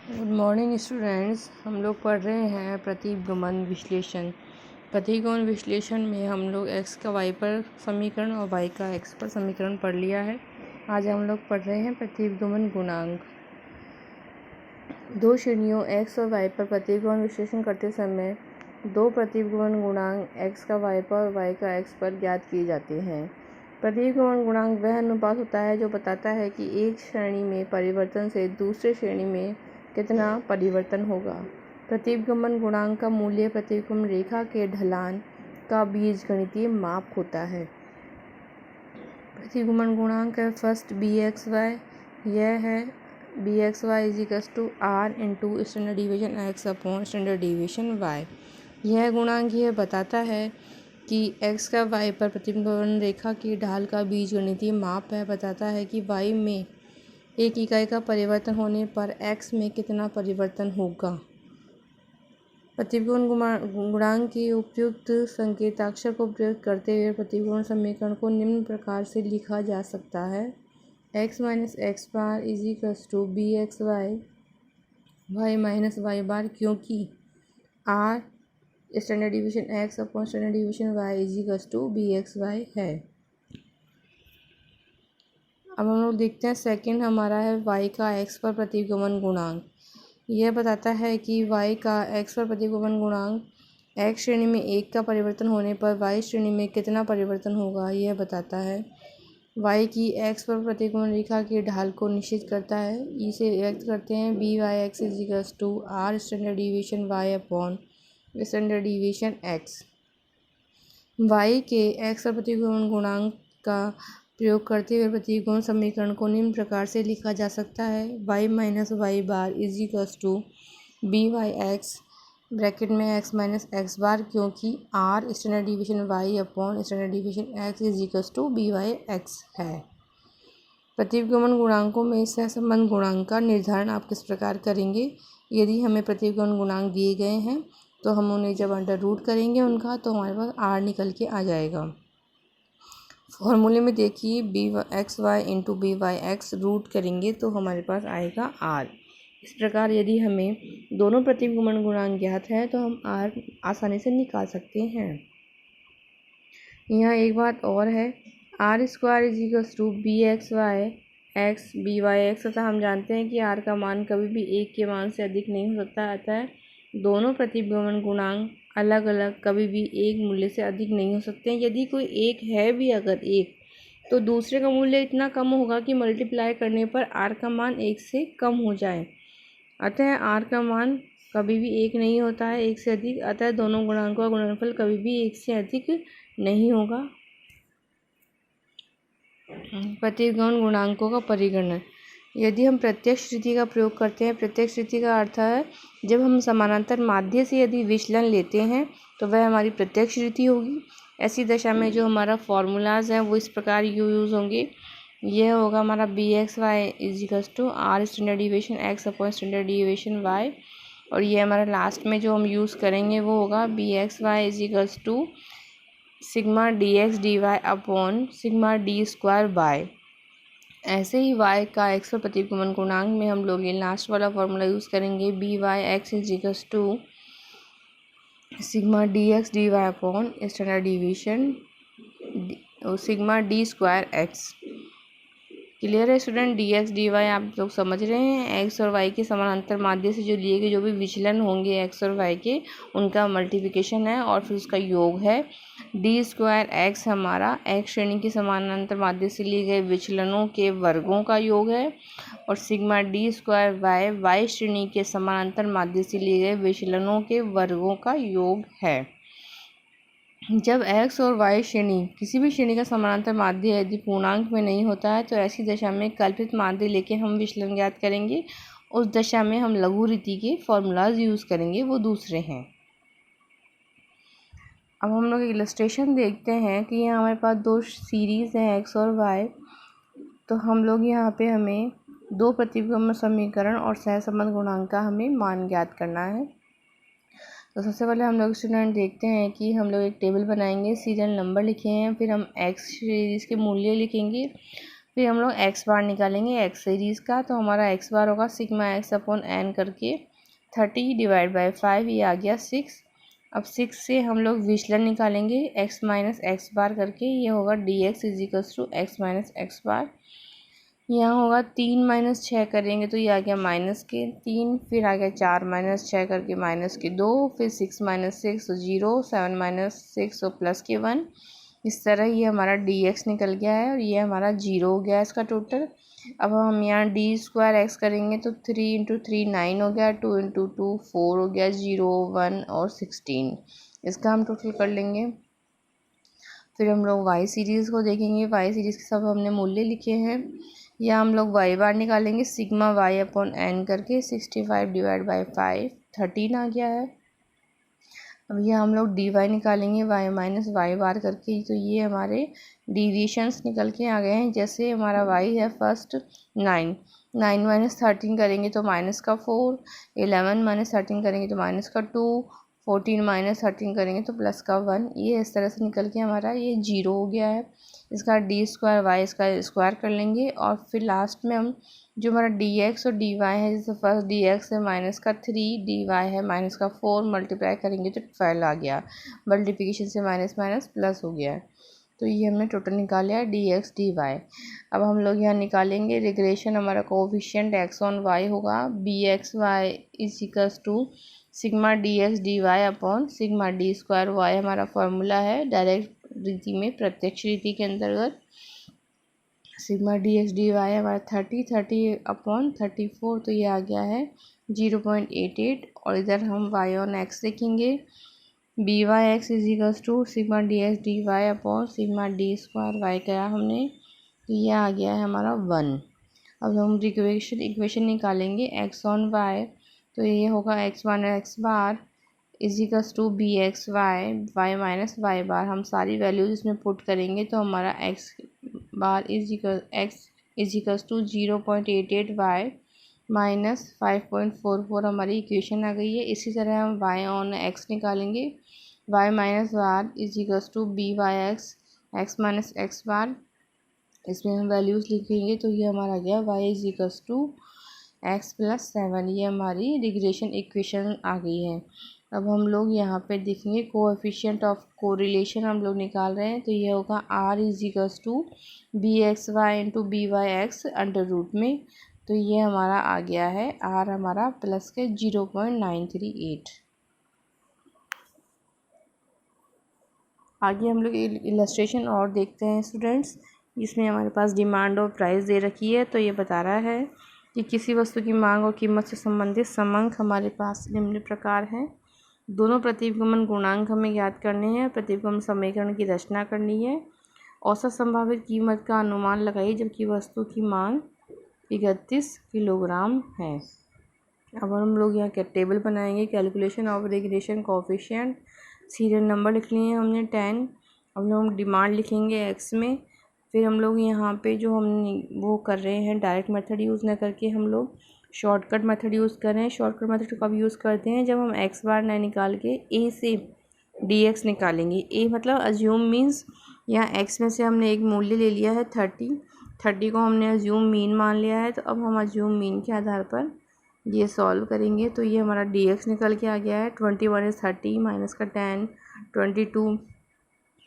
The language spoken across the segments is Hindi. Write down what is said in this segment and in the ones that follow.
Good morning students. हम लोग पढ़ रहे हैं प्रतिगमन विश्लेषण। प्रतिगमन विश्लेषण में हम लोग x का y पर समीकरण और y का x पर समीकरण पढ़ लिया है। आज हम लोग पढ़ रहे हैं प्रतिगमन गुणांक। दो श्रेणियों x और y पर प्रतिगमन विश्लेषण करते समय दो प्रतिगमन गुणांक x का y पर और y का x पर ज्ञात किए जाते हैं। प्रतिगमन गुणांक वह अनुपात होता है जो बताता है कि एक श्रेणी में परिवर्तन से दूसरे श्रेणी में कितना परिवर्तन होगा। प्रतिगमन गुणांक का मूल्य प्रतिगमन रेखा के ढलान का बीजगणितीय माप होता है। प्रतिगमन गुणांक है फर्स्ट bxy, यह है bxy = r into standard division x upon standard division y। यह गुणांक यह बताता है कि x का y पर प्रतिगमन रेखा की ढाल का बीजगणितीय माप है। बताता है कि y में एक इकाई का परिवर्तन होने पर x में कितना परिवर्तन होगा। प्रतिगमन गुणांक के उपयुक्त संकेताक्षर को प्रयोग करते हुए प्रतिगमन समीकरण को निम्न प्रकार से लिखा जा सकता है। x - x बार = bxy y - y बार, क्योंकि r standard division x upon standard division y = bxy है। अब हम लोग देखते हैं सेकंड हमारा है y का x पर प्रतिगमन गुणांक। यह बताता है कि y का x पर प्रतिगमन गुणांक x श्रेणी में 1 का परिवर्तन होने पर y श्रेणी में कितना परिवर्तन होगा, यह बताता है। y की x पर प्रतिगमन रेखा की ढाल को निश्चित करता है। इसे व्यक्त करते हैं byx = r standard division y upon standard division x। y के x पर प्रतिगमन गुणांक का प्रयोग करते हुए प्रतिगमन समीकरण को निम्न प्रकार से लिखा जा सकता है। y - y बार = byx ब्रैकेट में x - x बार, क्योंकि r standard division y upon standard division x = byx है। प्रतिगमन गुणांकों में सहसंबंध गुणांक का निर्धारण आप किस प्रकार करेंगे। यदि हमें प्रतिगमन गुणांक दिए गए हैं तो हम उन्हें जब अंडर रूट करेंगे उनका, तो हमारे पास r निकल के आ जाएगा। फॉर्मूले में देखिए bxy इंटू byx रूट करेंगे तो हमारे पास आएगा r। इस प्रकार यदि हमें दोनों प्रतिगमन गुणांक ज्ञात है तो हम r आसानी से निकाल सकते हैं। यहाँ एक बात और है, r² = bxy x byx तथा हम जानते हैं कि r का मान कभी भी 1 के मान से अधिक नहीं हो सकता। अतः दोनों प्रतिगमन गुणांक अलग अलग कभी भी एक मूल्य से अधिक नहीं हो सकते हैं। यदि कोई एक है भी अगर एक, तो दूसरे का मूल्य इतना कम होगा कि मल्टीप्लाई करने पर r का मान 1 से कम हो जाए। अतः r का मान कभी भी 1 नहीं होता है 1 से अधिक। अतः दोनों गुणांकों का गुणनफल कभी भी 1 से अधिक नहीं होगा। प्रतिगमन गुणांकों का परिगणन। यदि हम प्रत्यक्ष रीति का प्रयोग करते हैं, प्रत्यक्ष रीति का अर्थ है जब हम समानांतर माध्य से यदि विचलन लेते हैं तो वह हमारी प्रत्यक्ष रीति होगी। ऐसी दशा में जो हमारा फॉर्मूलाज हैं वो इस प्रकार यूज़ होंगे। यह होगा हमारा bxy = r standard division x upon standard division y, और ये हमारा लास्ट में जो हम यूज़ करेंगे वो होगा bxy = sigma dx dy upon sigma d² y। ऐसे ही y का x पर प्रतिगमन गुणांक में हम लोग ये लास्ट वाला फॉर्मूला यूज़ करेंगे byx = sigma dx dy upon standard division sigma d²x। Clear है स्टूडेंट। dx dy आप लोग समझ रहे हैं। x और y के समानांतर माध्य से जो लिए गए जो भी विचलन होंगे x और y के, उनका मल्टीप्लिकेशन है और फिर उसका योग है। d²x हमारा x श्रेणी के समानांतर माध्य से लिए गए विचलनों के वर्गों का योग है, और सिग्मा d² y श्रेणी के समानांतर माध्य से लिए गए विचलनों के वर्गों का योग है। जब x और y श्रेणी किसी भी श्रेणी का समानांतर माध्य यदि पूर्णांक में नहीं होता है तो ऐसी दशा में कल्पित माध्य लेके हम विचलन ज्ञात करेंगे। उस दशा में हम लघु रीति के फॉर्मूलाज यूज़ करेंगे, वो दूसरे हैं। अब हम लोग इलस्ट्रेशन देखते हैं कि यहाँ हमारे पास दो सीरीज़ हैं x और y। तो हम लोग यहाँ पे हमें दो प्रतिगमन समीकरण और सहसंबंध गुणांक का हमें मान ज्ञात करना है। तो सबसे पहले हम लोग स्टूडेंट देखते हैं कि हम लोग एक टेबल बनाएंगे, सीरियल नंबर लिखे हैं, फिर हम x सीरीज़ के मूल्य लिखेंगे, फिर हम लोग एक्स बार निकालेंगे एक्स सीरीज़ का, तो हमारा एक्स बार होगा सिग्मा एक्स अपॉन एन करके 30 डिवाइड बाई 5, ये आ गया 6। अब 6 से हम लोग विचलन निकालेंगे x माइनस एक्स बार करके, ये होगा d x is equals to x minus x bar. यहाँ होगा 3 माइनस 6 करेंगे तो ये आ गया -3, फिर आ गया 4 माइनस 6 करके -2, फिर 6 माइनस 6 तो 0, 7 माइनस 6 तो +1। इस तरह ये हमारा dx निकल गया है और ये हमारा 0 हो गया इसका टोटल। अब हम यहाँ d² करेंगे तो 3 इंटू 3 9 हो गया, 2 इंटू 2 4 हो गया, 0 1 और 16, इसका हम टोटल कर लेंगे। फिर हम लोग y सीरीज़ को देखेंगे, y सीरीज़ के सब हमने मूल्य लिखे हैं। या हम लोग y बार निकालेंगे सिग्मा y अपॉन एन करके 65 डिवाइड बाई 5 13 आ गया है। अब यह हम लोग dy निकालेंगे y माइनस वाई बार करके, तो ये हमारे डिविएशंस निकल के आ गए हैं। जैसे हमारा y है फर्स्ट 9 माइनस 13 करेंगे तो माइनस का 4, 11 माइनस 13 करेंगे तो माइनस का 2, 14 माइनस 13 करेंगे तो प्लस का 1। ये इस तरह से निकल के हमारा ये 0 हो गया है। इसका d² y इसका स्क्वायर कर लेंगे और फिर लास्ट में हम जो हमारा dx और dy है, जैसे फर्स्ट dx है माइनस का 3, dy है माइनस का 4, मल्टीप्लाई करेंगे तो 12 आ गया। मल्टीप्लिकेशन से माइनस माइनस प्लस हो गया है, तो ये हमने टोटल निकाल लिया dx dy। अब हम लोग यहाँ निकालेंगे रिग्रेशन, हमारा कोफिशिएंट x ऑन y होगा bxy is equals to sigma dx dy upon sigma d² y हमारा फॉर्मूला है डायरेक्ट रीति में, प्रत्यक्ष रीति के अंतर्गत। सिग्मा dx dy हमारा 30 अपॉन 34, तो ये आ गया है 0.88। और इधर हम y ऑन x देखेंगे, byx is equals to sigma dx dy upon sigma d² y करा हमने, तो ये आ गया है हमारा 1। अब हम इक्वेशन निकालेंगे x ऑन y, तो ये होगा x minus x bar is equals to y minus y bar. हम सारी वैल्यूज इसमें पुट करेंगे तो हमारा x bar is equals to 0.88 y minus 5.44 हमारी इक्वेशन आ गई है। इसी तरह हम y ऑन x निकालेंगे, y minus bar is equals to x minus x bar. इसमें हम वैल्यूज़ लिखेंगे तो ये हमारा आ गया y is equals to x plus 7। ये हमारी रिग्रेशन इक्वेशन आ गई है। अब हम लोग यहाँ पे देखेंगे कोएफिशिएंट ऑफ कोरिलेशन हम लोग निकाल रहे हैं, तो ये होगा r is equals to bxy into byx under root में, तो ये हमारा आ गया है r हमारा प्लस के 0.938। आगे हम लोग इलस्ट्रेशन और देखते हैं स्टूडेंट्स, जिसमें हमारे पास डिमांड और प्राइस दे रखी है। तो ये बता रहा है कि किसी वस्तु की मांग और कीमत से संबंधित समंक हमारे पास निम्न प्रकार हैं। दोनों प्रतिगमन गुणांक हमें ज्ञात करने हैं, प्रतिगमन समीकरण की रचना करनी है, औसत संभावित कीमत का अनुमान लगाइए जबकि वस्तु की मांग 31 किलोग्राम है। अब हम लोग यहाँ टेबल बनाएंगे, calculation of regression coefficient, serial number लिख लिए हैं हमने 10। अब हम डिमांड लिखेंगे x में, फिर हम लोग यहाँ पे जो हम वो कर रहे हैं डायरेक्ट मेथड यूज़ न करके हम लोग शॉर्टकट मेथड यूज़ कर रहे हैं। शॉर्टकट मेथड कब यूज़ करते हैं, जब हम x बार न निकाल के a से dx निकालेंगे। a मतलब अज्यूम मीन्स यहाँ x में से हमने एक मूल्य ले लिया है 30 को हमने अज्यूम मीन मान लिया है, तो अब हम अज्यूम मीन के आधार पर ये सॉल्व करेंगे। तो ये हमारा dx निकल के आ गया है 21 इज 30 माइनस का 10, 22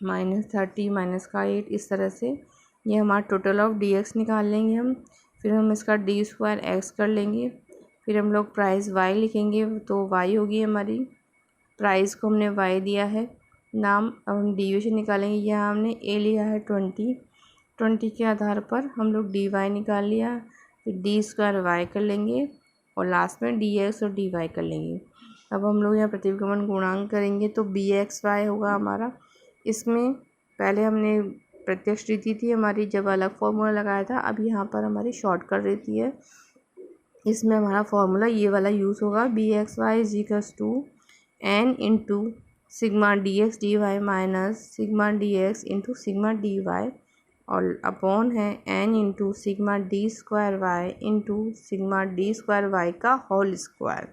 माइनस 30 माइनस का 8, इस तरह से ये हमारा टोटल ऑफ dx निकाल लेंगे हम। फिर हम इसका d² x कर लेंगे, फिर हम लोग प्राइस y लिखेंगे, तो y होगी हमारी, प्राइस को हमने y दिया है नाम। अब हम डिविएशन निकालेंगे, यहाँ हमने a लिया है 20 के आधार पर हम लोग dy निकाल लिया, फिर d² y कर लेंगे और लास्ट में dx और dy कर लेंगे। अब हम लोग यहाँ प्रतिगमन गुणांक करेंगे तो bxy होगा हमारा। इसमें पहले हमने प्रत्यक्ष रीति थी हमारी, जब अलग फॉर्मूला लगाया था, अब यहाँ पर हमारी शॉर्टकट रीति है, इसमें हमारा फॉर्मूला ये वाला यूज़ होगा bxy is equals to n into sigma dx dy minus sigma dx into sigma dy और अपॉन है n into sigma d² y into sigma d² y का होल स्क्वायर।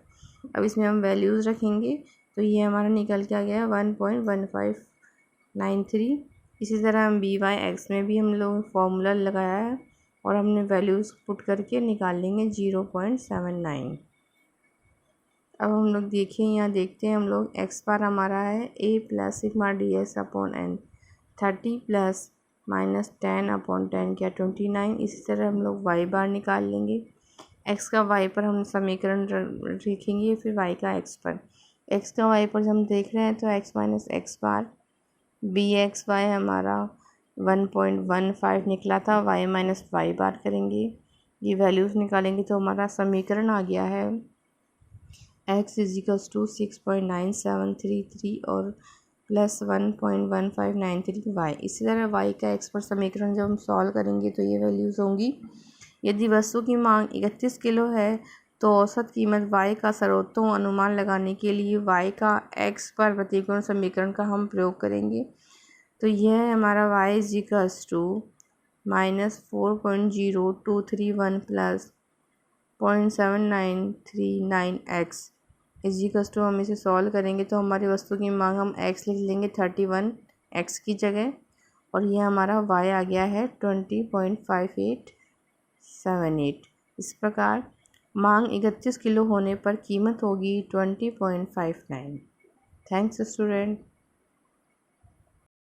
अब इसमें हम वैल्यूज़ रखेंगे तो ये हमारा निकल के आ गया 1.1593। इसी तरह हम byx में भी हम लोग फॉर्मूला लगाया है और हमने वैल्यूज़ पुट करके निकाल लेंगे 0.79। अब हम लोग देखिए, यहाँ देखते हैं हम लोग एक्स बार हमारा है a plus sigma D S upon N 30 plus -10/10 क्या 29। इसी तरह हम लोग वाई बार निकाल लेंगे। एक्स का वाई पर हम समीकरण लिखेंगे, फिर वाई का एक्स पर। एक्स का वाई पर हम देख रहे हैं तो एक्स माइनस एक्स बार बी एक्स वाई हमारा 1.15 निकला था, वाई माइनस वाई बार करेंगे, ये वैल्यूज़ निकालेंगे तो हमारा समीकरण आ गया है x इजिकल्स टू 6.9733 और प्लस 1.1593 वाई। इसी तरह वाई का एक्स पर समीकरण जब हम सॉल्व करेंगे तो ये वैल्यूज़ होंगी। यदि वस्तु की मांग 31 किलो है तो औसत कीमत y का सर्वोत्तम अनुमान लगाने के लिए y का x पर प्रतिगमन समीकरण का हम प्रयोग करेंगे। तो यह है हमारा y equals to -4.0231 plus 0.7939x equals to, हम इसे सॉल्व करेंगे तो हमारी वस्तु की मांग हम x लिख लेंगे 31 x की जगह, और यह हमारा y आ गया है 20.5878। इस प्रकार मांग 31 किलो होने पर कीमत होगी 20.59। Thanks student.